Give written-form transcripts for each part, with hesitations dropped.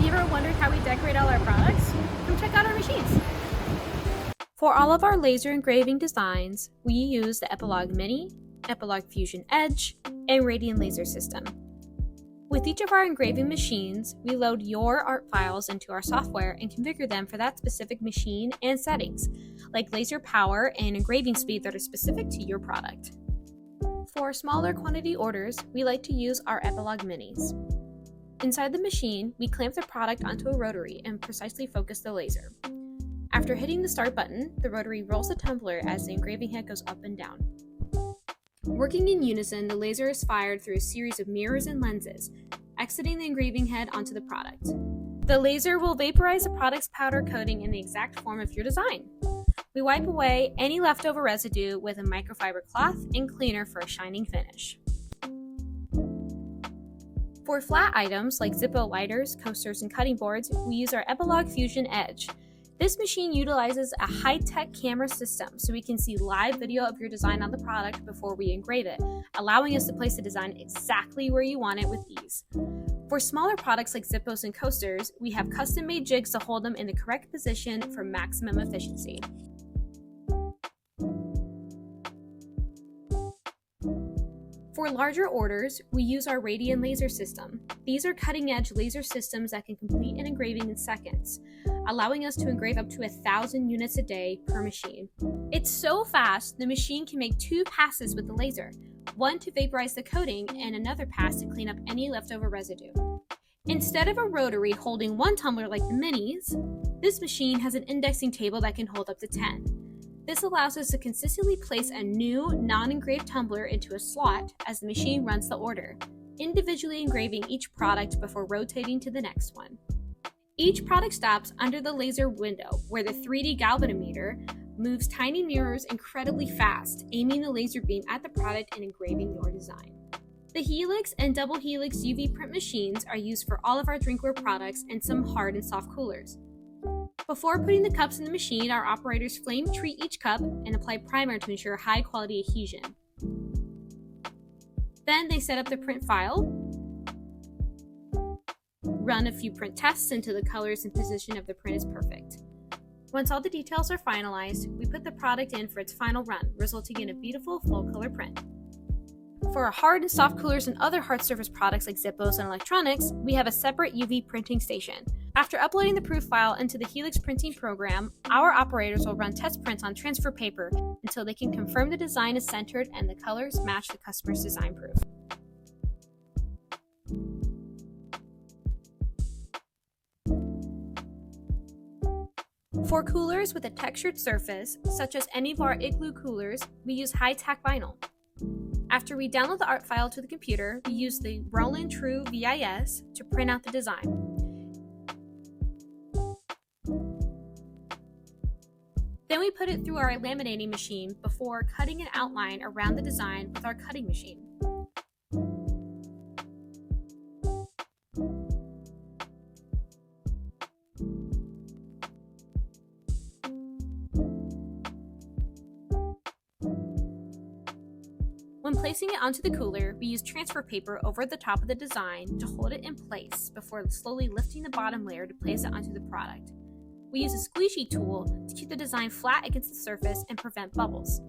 you ever wondered how we decorate all our products? Come check out our machines. For all of our laser engraving designs, we use the Epilog Mini, Epilog Fusion Edge, and Radian Laser System. With each of our engraving machines, we load your art files into our software and configure them for that specific machine and settings, like laser power and engraving speed that are specific to your product. For smaller quantity orders, we like to use our Epilog Minis. Inside the machine, we clamp the product onto a rotary and precisely focus the laser. After hitting the start button, the rotary rolls the tumbler as the engraving head goes up and down. Working in unison, the laser is fired through a series of mirrors and lenses, exiting the engraving head onto the product. The laser will vaporize the product's powder coating in the exact form of your design. We wipe away any leftover residue with a microfiber cloth and cleaner for a shining finish. For flat items like Zippo lighters, coasters, and cutting boards, we use our Epilog Fusion Edge. This machine utilizes a high-tech camera system so we can see live video of your design on the product before we engrave it, allowing us to place the design exactly where you want it with ease. For smaller products like Zippos and coasters, we have custom-made jigs to hold them in the correct position for maximum efficiency. For larger orders, we use our Radian Laser System. These are cutting-edge laser systems that can complete an engraving in seconds, allowing us to engrave up to 1,000 units a day per machine. It's so fast, the machine can make 2 passes with the laser, one to vaporize the coating and another pass to clean up any leftover residue. Instead of a rotary holding 1 tumbler like the minis, this machine has an indexing table that can hold up to 10. This allows us to consistently place a new, non-engraved tumbler into a slot as the machine runs the order, individually engraving each product before rotating to the next one. Each product stops under the laser window, where the 3D galvanometer moves tiny mirrors incredibly fast, aiming the laser beam at the product and engraving your design. The Helix and Double Helix UV print machines are used for all of our drinkware products and some hard and soft coolers. Before putting the cups in the machine, our operators flame treat each cup and apply primer to ensure high quality adhesion. Then they set up the print file, run a few print tests until the colors and position of the print is perfect. Once all the details are finalized, we put the product in for its final run, resulting in a beautiful full color print. For our hard and soft coolers and other hard surface products like Zippos and electronics, we have a separate UV printing station. After uploading the proof file into the Helix printing program, our operators will run test prints on transfer paper until they can confirm the design is centered and the colors match the customer's design proof. For coolers with a textured surface, such as any of our Igloo coolers, we use high-tack vinyl. After we download the art file to the computer, we use the Roland True VIS to print out the design. Then we put it through our laminating machine before cutting an outline around the design with our cutting machine. When placing it onto the cooler, we use transfer paper over the top of the design to hold it in place before slowly lifting the bottom layer to place it onto the product. We use a squeegee tool to keep the design flat against the surface and prevent bubbles.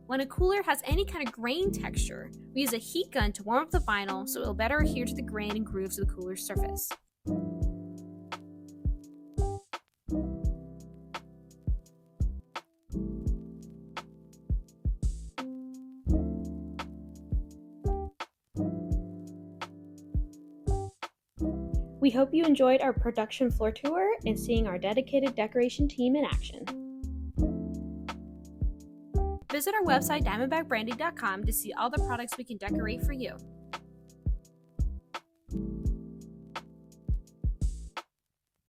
When a cooler has any kind of grain texture, we use a heat gun to warm up the vinyl so it will better adhere to the grain and grooves of the cooler's surface. We hope you enjoyed our production floor tour and seeing our dedicated decoration team in action. Visit our website diamondbackbranding.com to see all the products we can decorate for you.